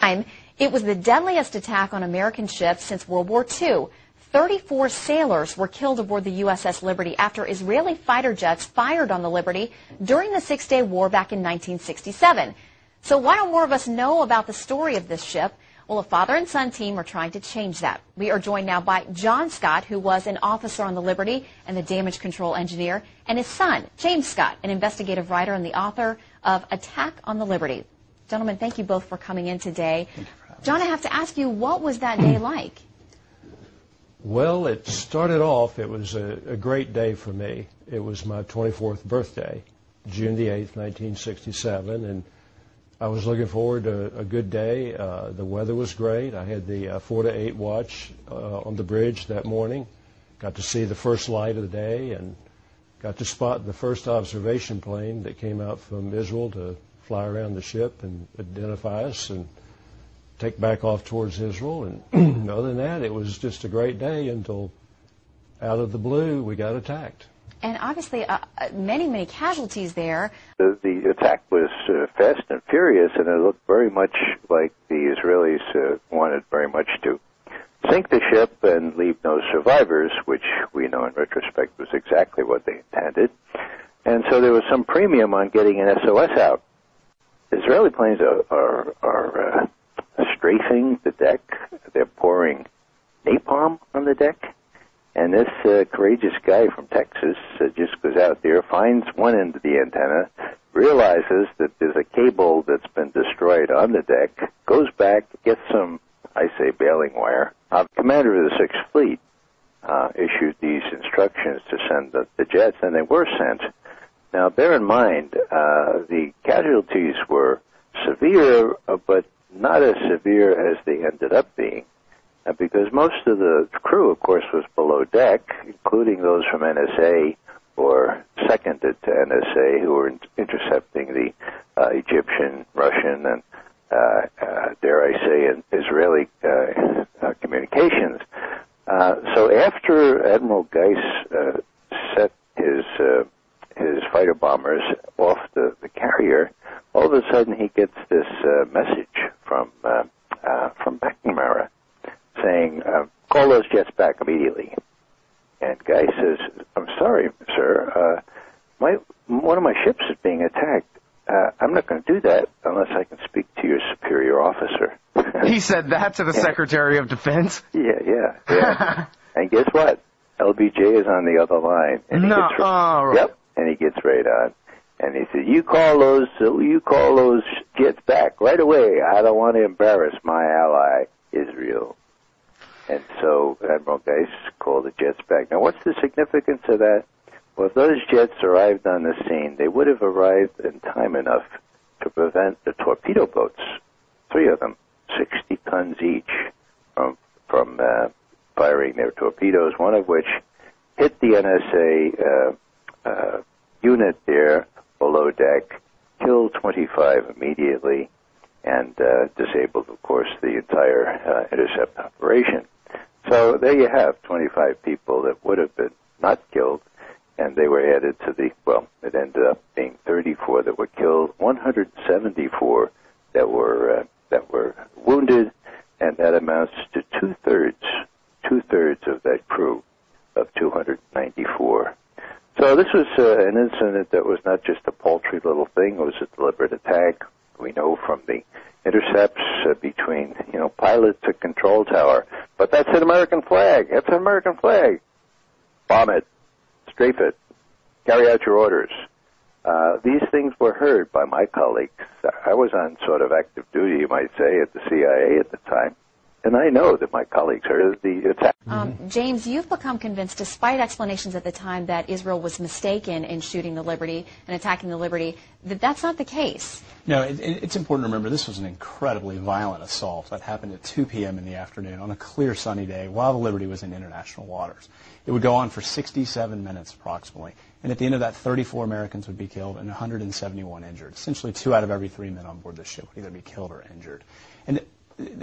It was the deadliest attack on American ships since World War II. 34 sailors were killed aboard the USS Liberty after Israeli fighter jets fired on the Liberty during the Six-Day War back in 1967. So why don't more of us know about the story of this ship? Well, a father and son team are trying to change that. We are joined now by John Scott, who was an officer on the Liberty and the damage control engineer, and his son, James Scott, an investigative writer and the author of Attack on the Liberty. Gentlemen, thank you both for coming in today. John, I have to ask you, what was that day like? Well, it started off, it was a great day for me. It was my 24th birthday, June the 8th, 1967, and I was looking forward to a good day. The weather was great. I had the 4 to 8 watch on the bridge that morning. Got to see the first light of the day and got to spot the first observation plane that came out from Israel to fly around the ship and identify us and take back off towards Israel. And other than that, it was just a great day until out of the blue we got attacked. And obviously many casualties there. The attack was fast and furious, and it looked very much like the Israelis wanted very much to sink the ship and leave no survivors, which we know in retrospect was exactly what they intended. And so there was some premium on getting an SOS out. Israeli planes are strafing the deck. They're pouring napalm on the deck. And this courageous guy from Texas just goes out there, finds one end of the antenna, realizes that there's a cable that's been destroyed on the deck, goes back, gets some, I say, baling wire. Commander of the 6th Fleet issued these instructions to send the jets, and they were sent. Now, bear in mind, the casualties were severe, but not as severe as they ended up being. Because most of the crew, of course, was below deck, including those from NSA or seconded to NSA who were intercepting the Egyptian, Russian, and, dare I say, Israeli communications. So after Admiral Geis set his fighter bombers off the carrier, all of a sudden he gets this message from McNamara, saying, call those jets back immediately. And Guy says, I'm sorry, sir, one of my ships is being attacked. I'm not going to do that unless I can speak to your superior officer. He said that to the Secretary of Defense? Yeah. And guess what? LBJ is on the other line. And Yep, and he gets right on. And he said, you call those jets back right away. I don't want to embarrass my ally, Israel. And so Admiral Geis called the jets back. Now, what's the significance of that? Well, if those jets arrived on the scene, they would have arrived in time enough to prevent the torpedo boats, 3 of them, 60 tons each, from firing their torpedoes, one of which hit the NSA unit there below deck, killed 25 immediately, and disabled, of course, the entire intercept operation. So there you have 25 people that would have been not killed, and they were added to it ended up being 34 that were killed, 174 that were wounded, and that amounts to two-thirds of that crew of 294. So this was an incident that was not just a paltry little thing, it was a deliberate attack. We know from the intercepts between, pilot to control tower. But that's an American flag. That's an American flag. Bomb it. Strafe it. Carry out your orders. These things were heard by my colleagues. I was on sort of active duty, you might say, at the CIA at the time. And I know that my colleagues heard the attack. James, you've become convinced, despite explanations at the time that Israel was mistaken in shooting the Liberty and attacking the Liberty, that that's not the case. No, it's important to remember this was an incredibly violent assault that happened at 2 p.m. in the afternoon on a clear sunny day while the Liberty was in international waters. It would go on for 67 minutes approximately. And at the end of that, 34 Americans would be killed and 171 injured. Essentially 2 out of every 3 men on board the ship would either be killed or injured. And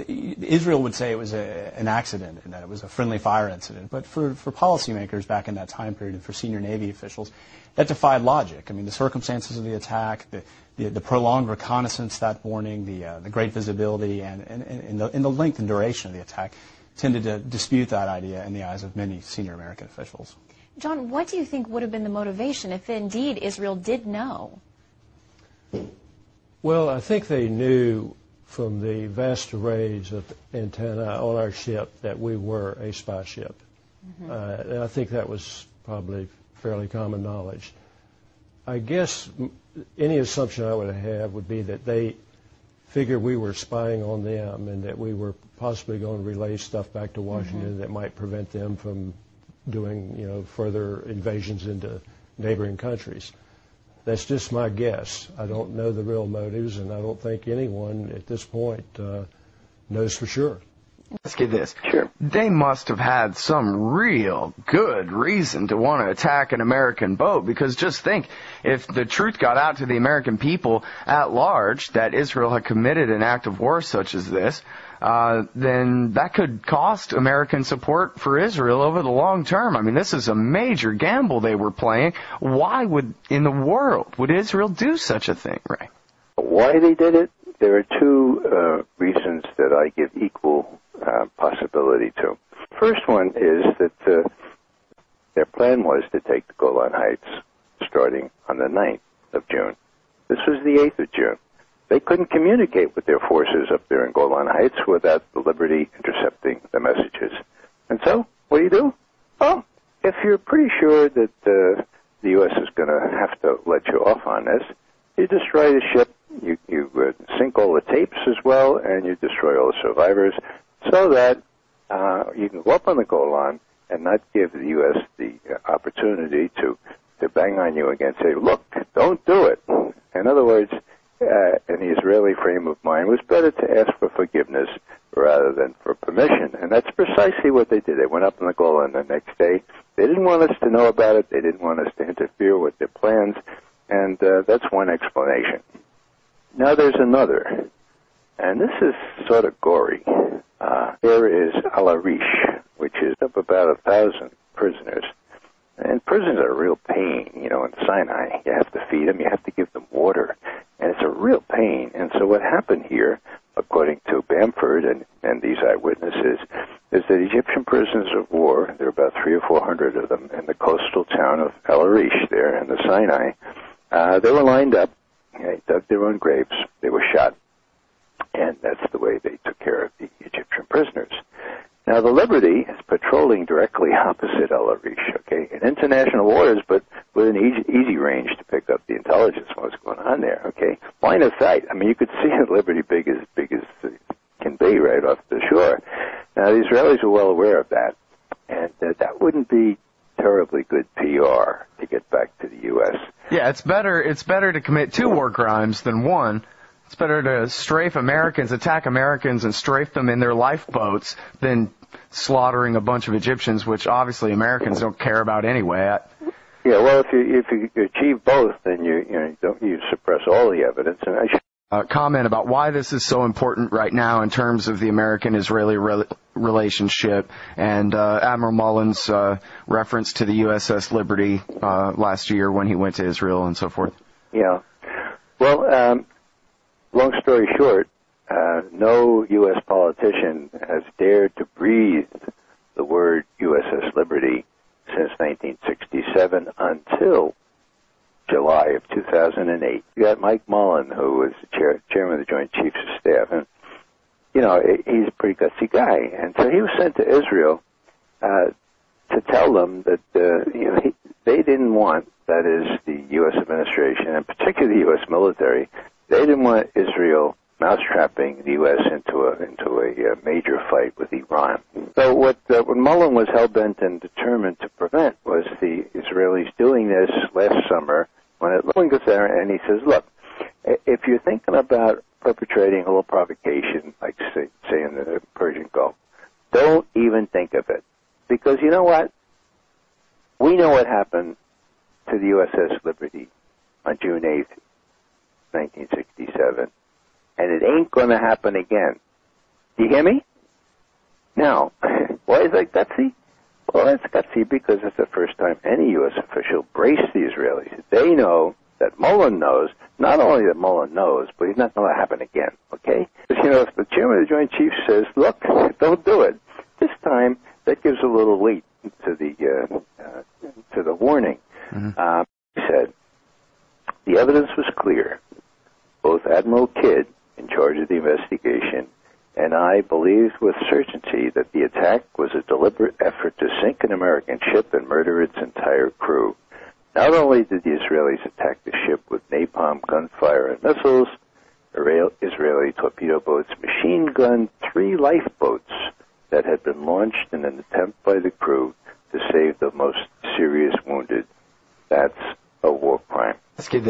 Israel would say it was an accident and that it was a friendly fire incident. But for policymakers back in that time period and for senior Navy officials, that defied logic. I mean, the circumstances of the attack, the prolonged reconnaissance that morning, the great visibility, and the length and duration of the attack tended to dispute that idea in the eyes of many senior American officials. John, what do you think would have been the motivation if indeed Israel did know? Well, I think they knew from the vast arrays of antennae on our ship that we were a spy ship. And I think that was probably fairly common knowledge. I guess any assumption I would have would be that they figured we were spying on them and that we were possibly going to relay stuff back to Washington that might prevent them from doing, further invasions into neighboring countries. That's just my guess. I don't know the real motives, and I don't think anyone at this point knows for sure. Ask you this. Sure. They must have had some real good reason to want to attack an American boat, because just think, if the truth got out to the American people at large that Israel had committed an act of war such as this, then that could cost American support for Israel over the long term. I mean, this is a major gamble they were playing. Why in the world would Israel do such a thing, Ray? Why they did it? There are two reasons that I give equal possibility to. First one is that their plan was to take the Golan Heights starting on the 9th of June. This was the 8th of June. They couldn't communicate with their forces up there in Golan Heights without the Liberty intercepting the messages. And so, what do? Well, if you're pretty sure that the U.S. is going to have to let you off on this, you destroy the ship, you sink all the tapes as well, and you destroy all the survivors, so that you can go up on the Golan and not give the U.S. the opportunity to bang on you again, say, look, don't do it. In other words, in the Israeli frame of mind, it was better to ask for forgiveness rather than for permission. And that's precisely what they did. They went up on the Golan the next day. They didn't want us to know about it. They didn't want us to interfere with their plans. And that's one explanation. Now there's another. And this is sort of gory. There is Al-Arish, which is up about 1,000 prisoners. And prisoners are a real pain, in Sinai. You have to feed them, you have to give them water, and it's a real pain. And so what happened here, according to Bamford and these eyewitnesses, is that Egyptian prisoners of war, there are about 300 or 400 of them in the coastal town of Al-Arish there in the Sinai, they were lined up, they dug their own graves, they were shot, and that's the way they took care of the Egyptian prisoners. Now, the Liberty is patrolling directly opposite Al-Arish, okay, in international waters, but with an easy range to pick up the intelligence on what's going on there, okay. Line of sight. I mean, you could see the Liberty big as it can be right off the shore. Now, the Israelis were well aware of that, and that wouldn't be terribly good PR to get back to the U.S. Yeah, it's better to commit 2 war crimes than 1. It's better to strafe Americans, attack Americans, and strafe them in their lifeboats than slaughtering a bunch of Egyptians, which obviously Americans don't care about anyway. Yeah, well, if you achieve both, then you suppress all the evidence. And I should comment about why this is so important right now in terms of the American-Israeli relationship, and Admiral Mullen's reference to the USS Liberty last year when he went to Israel and so forth. Yeah. Well, long story short, no U.S. politician has dared to breathe the word USS Liberty since 1967 until July of 2008. You got Mike Mullen, who was the chairman of the Joint Chiefs of Staff, and he's a pretty gutsy guy, and so he was sent to Israel to tell them that they didn't want, that is, the U.S. administration, and particularly the U.S. military, they didn't want Israel mousetrapping the U.S. into a major fight with Iran. So what Mullen was hell-bent and determined to prevent was the Israelis doing this last summer when Mullen goes there and he says, look, if you're thinking about perpetrating a little provocation, like say in the Persian Gulf, don't even think of it. Because you know what? We know what happened to the USS Liberty on June 8th, 1967, and it ain't going to happen again. Do you hear me? Now, why is that gutsy? Well, it's gutsy because it's the first time any U.S. official braced the Israelis. They know that Mullen knows, not only that Mullen knows, but he's not going to let it happen again, okay? Because, you know, if the chairman of the Joint Chiefs says, look, don't do it, this time that gives a little weight to the warning. Mm-hmm. He said, the evidence was clear. Both Admiral Kidd, in charge of the investigation, and I believed with certainty that the attack was a deliberate effort to sink an American ship and murder its entire crew. Not only did the Israelis attack the ship with napalm, gunfire, and missiles, Israeli torpedo boats machine gunned 3 lifeboats that had been launched in an attempt by the crew to save the most serious wounded. That's a war crime. Let's give